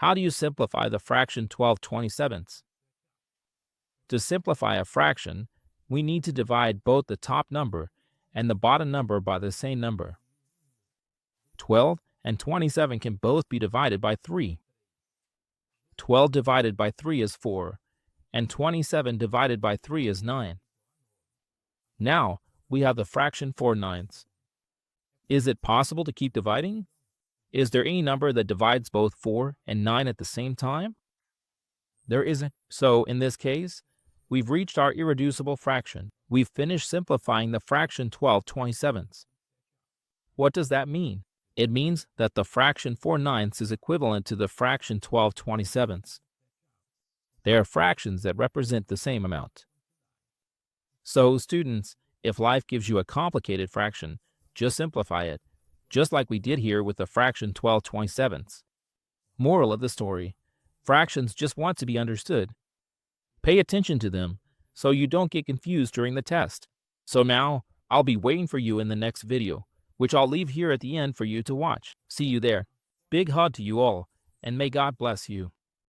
How do you simplify the fraction 12/27? To simplify a fraction, we need to divide both the top number and the bottom number by the same number. 12 and 27 can both be divided by 3. 12 divided by 3 is 4, and 27 divided by 3 is 9. Now, we have the fraction 4/9. Is it possible to keep dividing? Is there any number that divides both 4 and 9 at the same time? There isn't. So, in this case, we've reached our irreducible fraction. We've finished simplifying the fraction 12/27. What does that mean? It means that the fraction 4/9 is equivalent to the fraction 12/27. They are fractions that represent the same amount. So, students, if life gives you a complicated fraction, just simplify it, just like we did here with the fraction 12/27. Moral of the story: fractions just want to be understood. Pay attention to them so you don't get confused during the test. So now, I'll be waiting for you in the next video, which I'll leave here at the end for you to watch. See you there. Big hug to you all, and may God bless you.